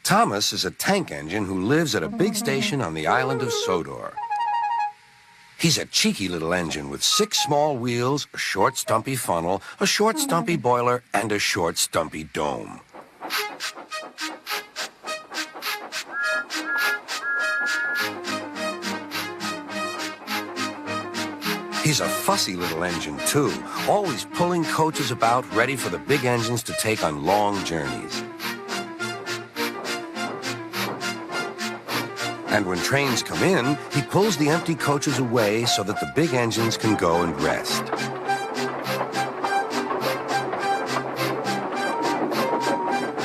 Thomas is a tank engine who lives at a big station on the island of Sodor. He's a cheeky little engine with 6 small wheels, a short stumpy funnel, a short stumpy boiler, and a short stumpy dome. He's a fussy little engine, too, always pulling coaches about, ready for the big engines to take on long journeys. And when trains come in, he pulls the empty coaches away so that the big engines can go and rest.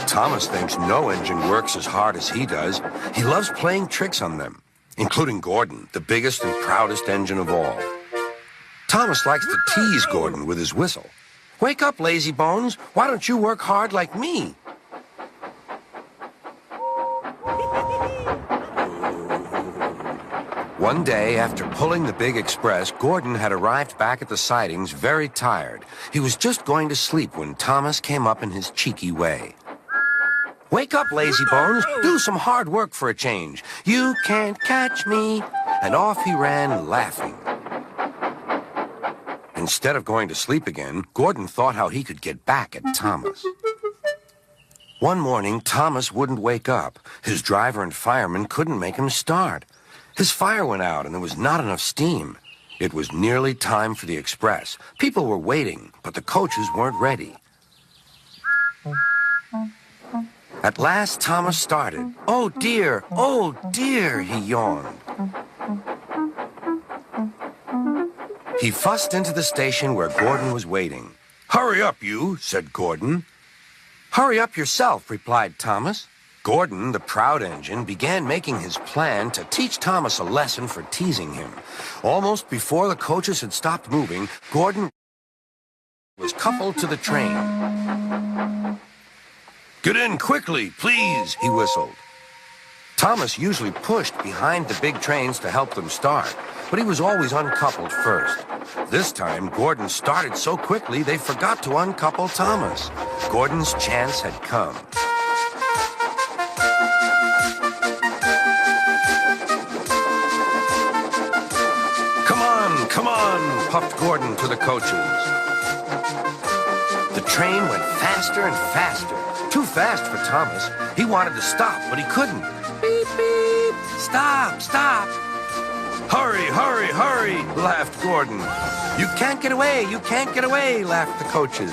Thomas thinks no engine works as hard as he does. He loves playing tricks on them, including Gordon, the biggest and proudest engine of all. Thomas likes to tease Gordon with his whistle. "Wake up, lazy bones. Why don't you work hard like me?" One day, after pulling the big express, Gordon had arrived back at the sidings very tired. He was just going to sleep when Thomas came up in his cheeky way. "Wake up, lazy bones. Do some hard work for a change. You can't catch me." And off he ran, laughing. Instead of going to sleep again, Gordon thought how he could get back at Thomas. One morning, Thomas wouldn't wake up. His driver and fireman couldn't make him start. His fire went out and there was not enough steam. It was nearly time for the express. People were waiting, but the coaches weren't ready. At last, Thomas started. Oh dear, he yawned. He fussed into the station where Gordon was waiting. "Hurry up, you," said Gordon. "Hurry up yourself," replied Thomas. Gordon, the proud engine, began making his plan to teach Thomas a lesson for teasing him. Almost before the coaches had stopped moving, Gordon was coupled to the train. "Get in quickly, please," he whistled. Thomas usually pushed behind the big trains to help them start, but he was always uncoupled first. This time, Gordon started so quickly they forgot to uncouple Thomas. Gordon's chance had come. Come on, puffed Gordon to the coaches. The train went faster and faster. Too fast for Thomas. He wanted to stop, but he couldn't. Beep, beep. Stop, stop. "Hurry, hurry, hurry," laughed Gordon. "You can't get away, you can't get away," laughed the coaches.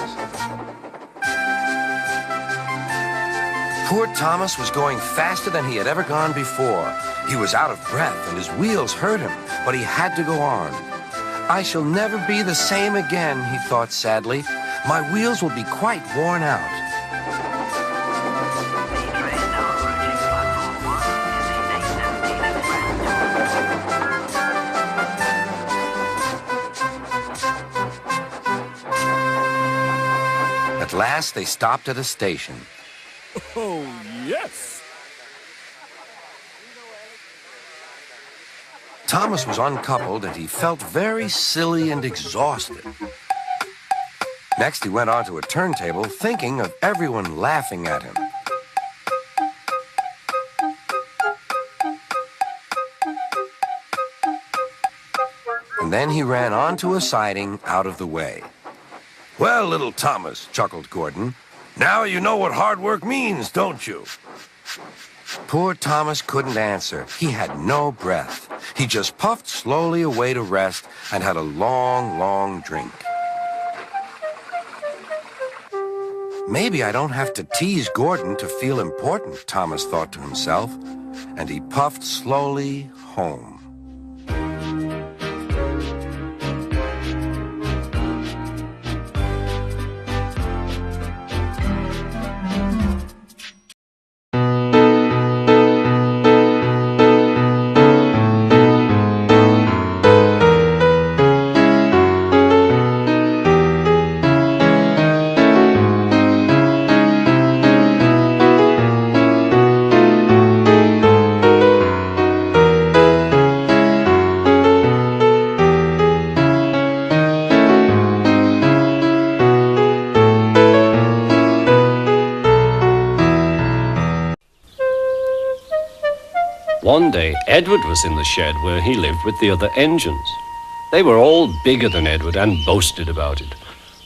Poor Thomas was going faster than he had ever gone before. He was out of breath and his wheels hurt him, but he had to go on. "I shall never be the same again," he thought sadly. "My wheels will be quite worn out." At last, they stopped at a station. Oh, yes! Thomas was uncoupled and he felt very silly and exhausted. Next, he went onto a turntable thinking of everyone laughing at him. And then he ran onto a siding out of the way. "Well, little Thomas," chuckled Gordon, "now you know what hard work means, don't you?" Poor Thomas couldn't answer. He had no breath. He just puffed slowly away to rest and had a long, long drink. "Maybe I don't have to tease Gordon to feel important," Thomas thought to himself, and he puffed slowly home. One day, Edward was in the shed where he lived with the other engines. They were all bigger than Edward and boasted about it.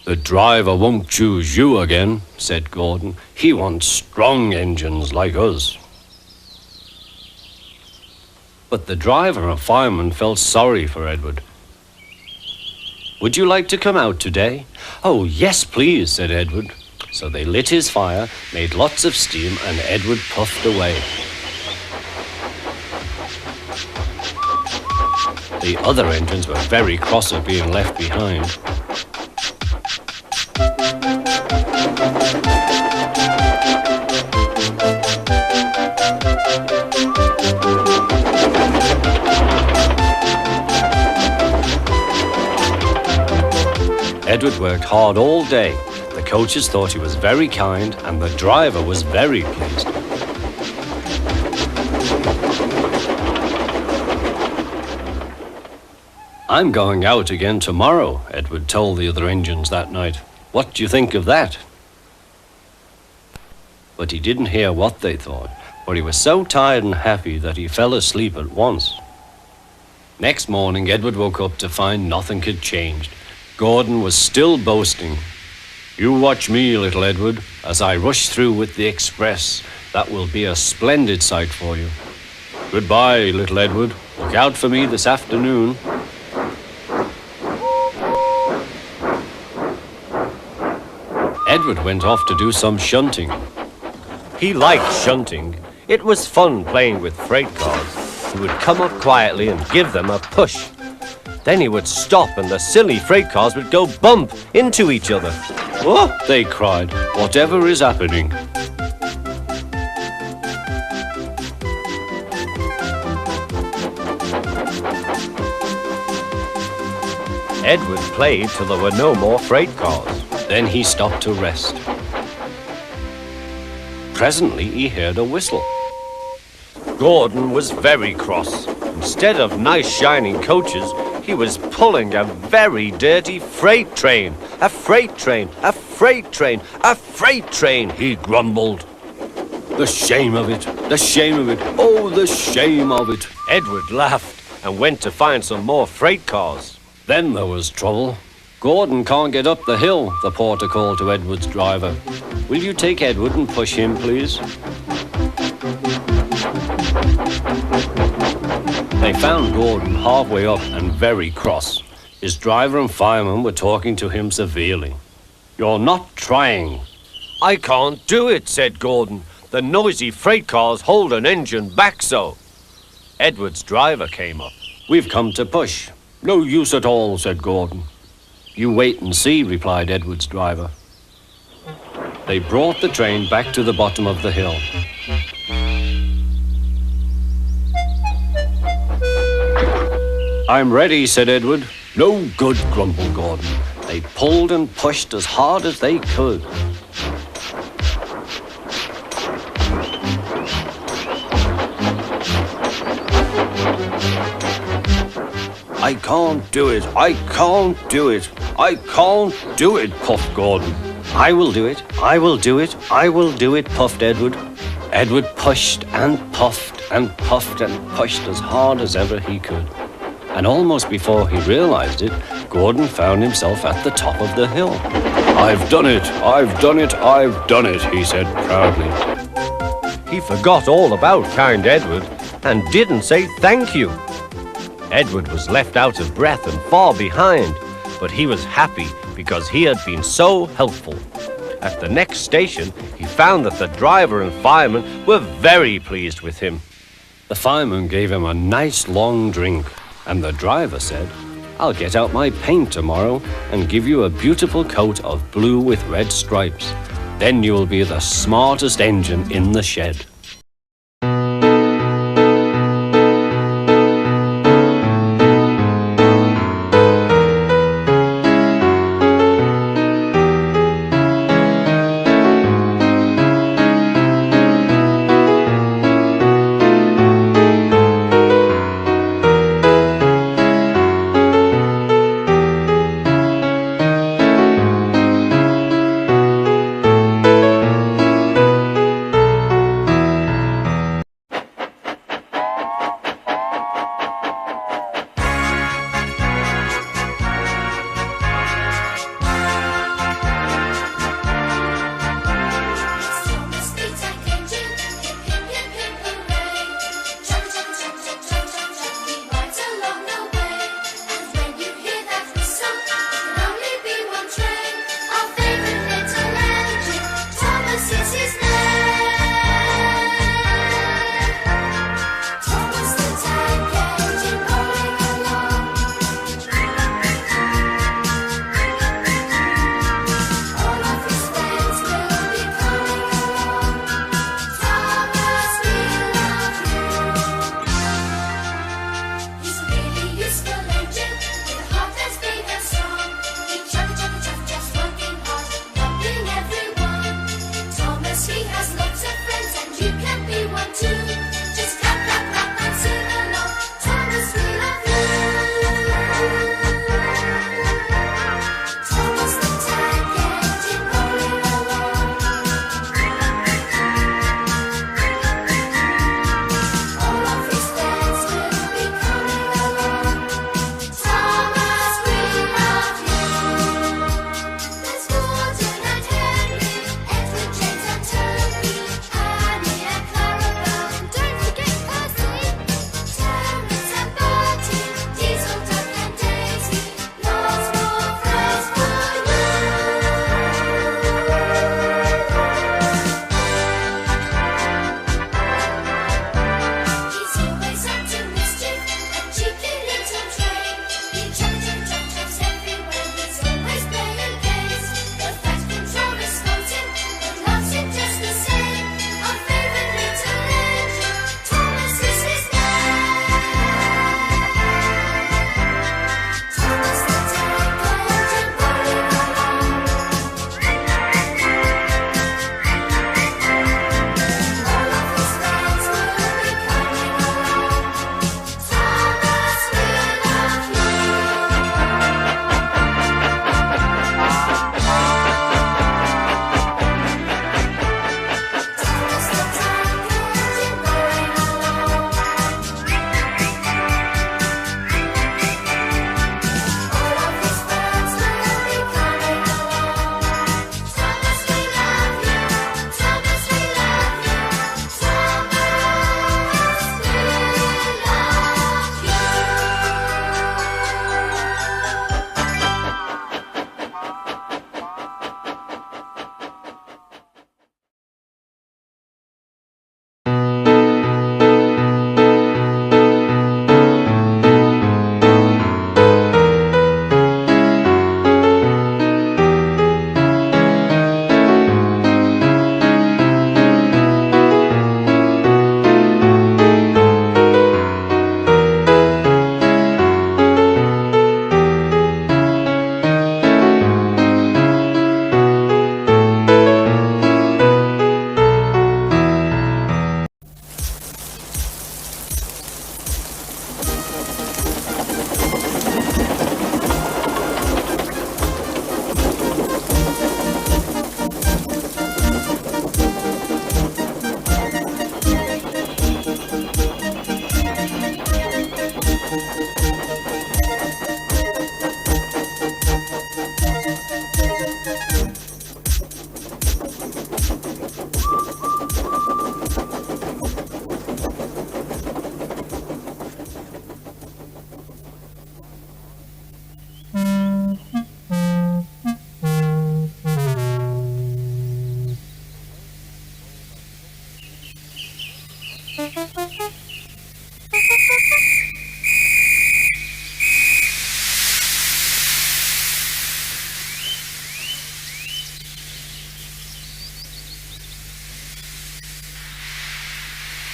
"The driver won't choose you again," said Gordon. "He wants strong engines like us." But the driver and fireman felt sorry for Edward. "Would you like to come out today?" "Oh, yes, please," said Edward. So they lit his fire, made lots of steam, and Edward puffed away. The other engines were very cross at being left behind. Edward worked hard all day. The coaches thought he was very kind, and the driver was very pleased. "I'm going out again tomorrow," Edward told the other engines that night. "What do you think of that?" But he didn't hear what they thought, for he was so tired and happy that he fell asleep at once. Next morning, Edward woke up to find nothing had changed. Gordon was still boasting. "You watch me, little Edward, as I rush through with the express. That will be a splendid sight for you. Goodbye, little Edward. Look out for me this afternoon." Edward went off to do some shunting. He liked shunting. It was fun playing with freight cars. He would come up quietly and give them a push. Then he would stop and the silly freight cars would go bump into each other. "Oh," they cried, "whatever is happening?" Edward played till there were no more freight cars. Then he stopped to rest. Presently he heard a whistle. Gordon was very cross. Instead of nice shining coaches, he was pulling a very dirty freight train. "A freight train, a freight train, a freight train," he grumbled. "The shame of it, the shame of it, oh, the shame of it." Edward laughed and went to find some more freight cars. Then there was trouble. "Gordon can't get up the hill," the porter called to Edward's driver. "Will you take Edward and push him, please?" They found Gordon halfway up and very cross. His driver and fireman were talking to him severely. "You're not trying." "I can't do it," said Gordon. "The noisy freight cars hold an engine back so." Edward's driver came up. "We've come to push." "No use at all," said Gordon. "You wait and see," replied Edward's driver. They brought the train back to the bottom of the hill. "I'm ready," said Edward. "No good," grumbled Gordon. They pulled and pushed as hard as they could. "I can't do it, I can't do it, I can't do it," puffed Gordon. "I will do it, I will do it, I will do it," puffed Edward. Edward pushed and puffed and puffed and pushed as hard as ever he could. And almost before he realized it, Gordon found himself at the top of the hill. "I've done it, I've done it, I've done it," he said proudly. He forgot all about kind Edward and didn't say thank you. Edward was left out of breath and far behind, but he was happy because he had been so helpful. At the next station, he found that the driver and fireman were very pleased with him. The fireman gave him a nice long drink, and the driver said, "I'll get out my paint tomorrow and give you a beautiful coat of blue with red stripes. Then you will be the smartest engine in the shed."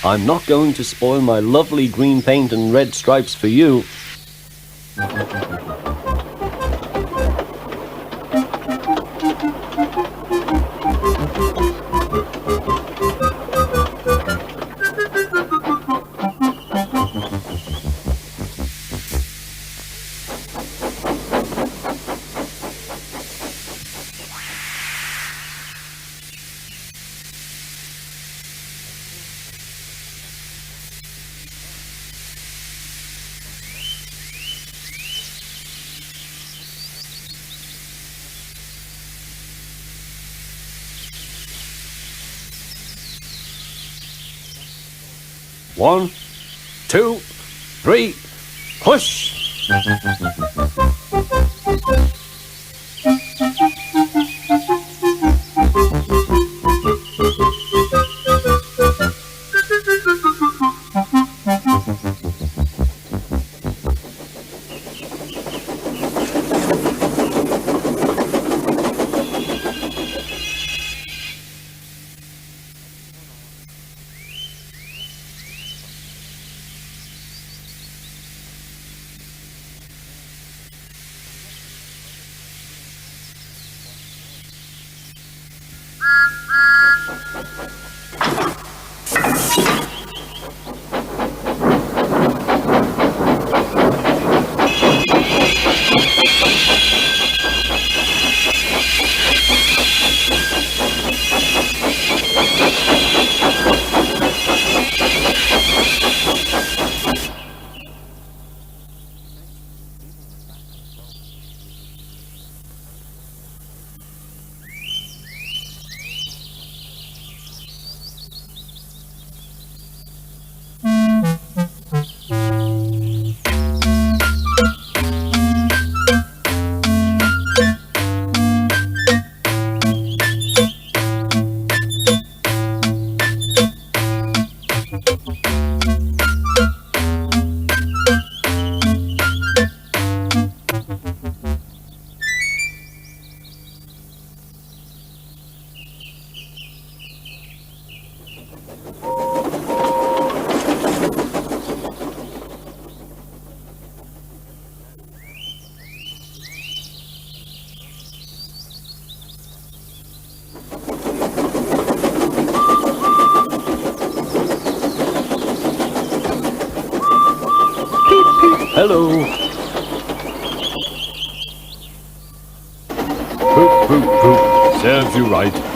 I'm not going to spoil my lovely green paint and red stripes for you. One, two, three, push! Hello. Poop, poop, poop. Serves you right.